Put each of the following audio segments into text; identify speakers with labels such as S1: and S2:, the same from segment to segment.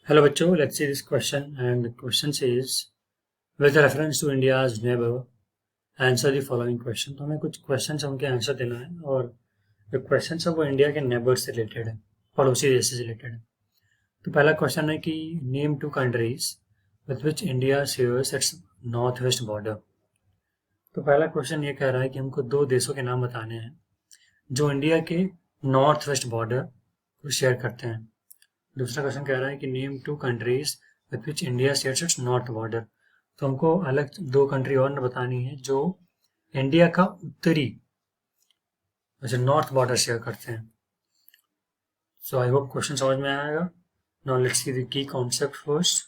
S1: Hello बच्चों, let's see this question and the question says with reference to India's neighbor answer the following question। तो हमें कुछ questions उनके answer देना है और जो questions है वो इंडिया के नेबर से रिलेटेड है, पड़ोसी देश से रिलेटेड है। तो पहला क्वेश्चन है कि name two countries with which India shares its north west border. तो पहला क्वेश्चन ये कह रहा है कि हमको दो देशों के नाम बताने हैं जो इंडिया के नॉर्थ वेस्ट बॉर्डर को शेयर करते हैं। दूसरा क्वेश्चन कह रहा है कि name two countries with which India shares its north border. तो हमको अलग दो कंट्री और बतानी है जो इंडिया का उत्तरी नॉर्थ बॉर्डर शेयर करते हैं। सो आई होप क्वेश्चन समझ में आएगा। Now let's see the key concept first.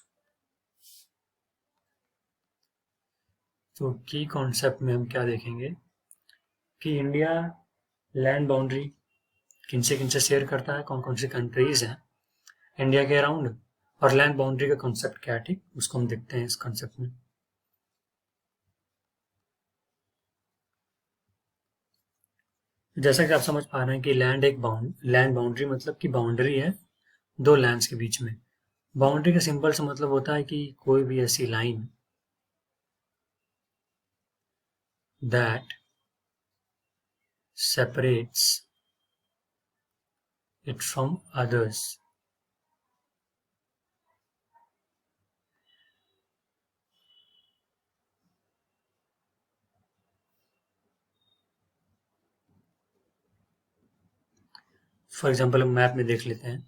S1: तो की कॉन्सेप्ट में हम क्या देखेंगे कि इंडिया लैंड बाउंड्री किनसे शेयर करता है, कौन कौन सी कंट्रीज हैं इंडिया के अराउंड, और लैंड बाउंड्री का कॉन्सेप्ट क्या है, ठीक, उसको हम देखते हैं इस कॉन्सेप्ट में। जैसा कि आप समझ पा रहे हैं कि लैंड बाउंड्री मतलब कि बाउंड्री है दो लैंड्स के बीच में। बाउंड्री का सिंपल सा मतलब होता है कि कोई भी ऐसी line that separates it from others। For example हम मैप में देख लेते हैं।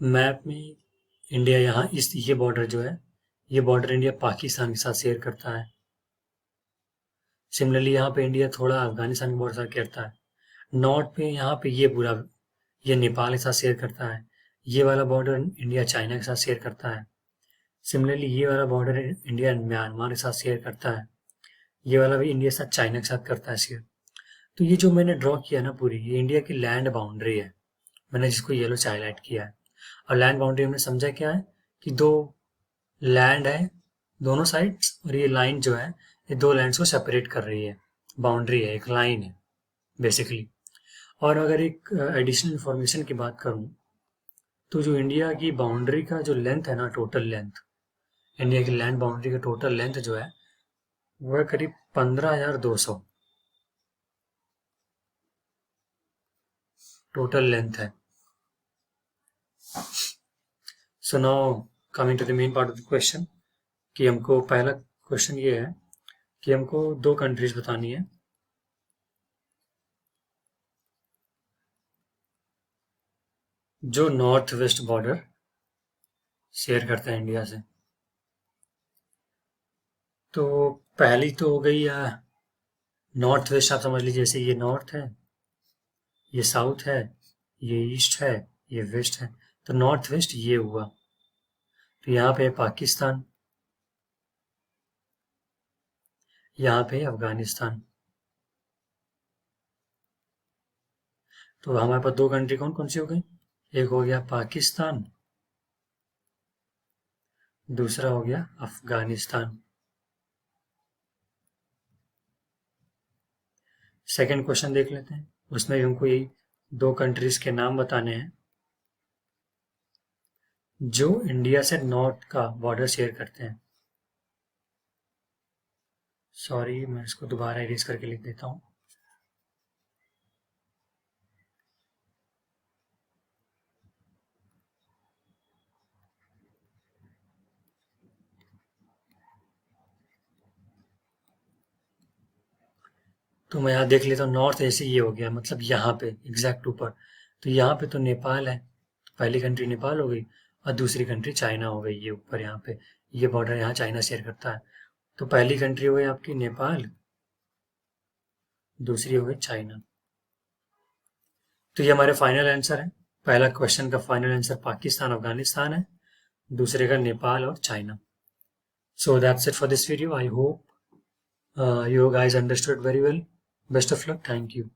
S1: मैप में इंडिया यहाँ ये बॉर्डर जो है, ये बॉर्डर इंडिया पाकिस्तान के साथ शेयर करता है। सिमिलरली यहाँ पे इंडिया थोड़ा अफगानिस्तान के बॉर्डर साथ करता है। नॉर्थ पे यहाँ पे ये पूरा ये नेपाल के साथ शेयर करता है। ये वाला बॉर्डर इंडिया चाइना के साथ शेयर करता है। सिमिलरली ये वाला बॉर्डर इंडिया म्यांमार के साथ शेयर करता है। ये वाला भी इंडिया के साथ चाइना के साथ करता है शेयर। तो ये जो मैंने ड्रॉ किया ना पूरी, ये इंडिया की लैंड बाउंड्री है, मैंने जिसको येलो से हाईलाइट किया है। और लैंड बाउंड्री हमने समझा क्या है कि दो लैंड है दोनों साइड्स, और ये लाइन जो है ये दो लैंड्स को सेपरेट कर रही है, बाउंड्री है, एक लाइन है बेसिकली। और अगर एक एडिशनल इंफॉर्मेशन की बात करूं तो जो इंडिया की बाउंड्री का जो लेंथ है ना, टोटल लेंथ, इंडिया की लैंड बाउंड्री का टोटल लेंथ जो है वह करीब 15,200 टोटल लेंथ है। So now coming to the main part of the question कि हमको पहला क्वेश्चन ये है कि हमको दो कंट्रीज बतानी है जो नॉर्थ वेस्ट बॉर्डर शेयर करते हैं इंडिया से। तो पहली तो हो गई नॉर्थ वेस्ट, आप समझ लीजिए जैसे ये नॉर्थ है, ये साउथ है, ये ईस्ट है, ये वेस्ट है। तो नॉर्थ वेस्ट ये हुआ। तो यहाँ पे पाकिस्तान, यहाँ पे अफगानिस्तान। तो हमारे पास दो कंट्री कौन कौन सी हो गई, एक हो गया पाकिस्तान, दूसरा हो गया अफगानिस्तान। सेकंड क्वेश्चन देख लेते हैं, उसमें हमको यही दो कंट्रीज के नाम बताने हैं जो इंडिया से नॉर्थ का बॉर्डर शेयर करते हैं। सॉरी, मैं इसको दोबारा इरेज करके लिख देता हूँ। तो मैं यहाँ देख लेता हूँ, नॉर्थ ऐसे ये हो गया, मतलब यहाँ पे एग्जैक्ट ऊपर। तो यहाँ पे तो नेपाल है, तो पहली कंट्री नेपाल हो गई, और दूसरी कंट्री चाइना हो गई, ये ऊपर यहाँ पे ये बॉर्डर यहाँ चाइना शेयर करता है। तो पहली कंट्री हो गई आपकी नेपाल, दूसरी हो गई चाइना। तो ये हमारे फाइनल आंसर है। पहला क्वेश्चन का फाइनल आंसर पाकिस्तान अफगानिस्तान है, दूसरे का नेपाल और China. So that's it for this video. I hope you guys understood very well. Best of luck. Thank you.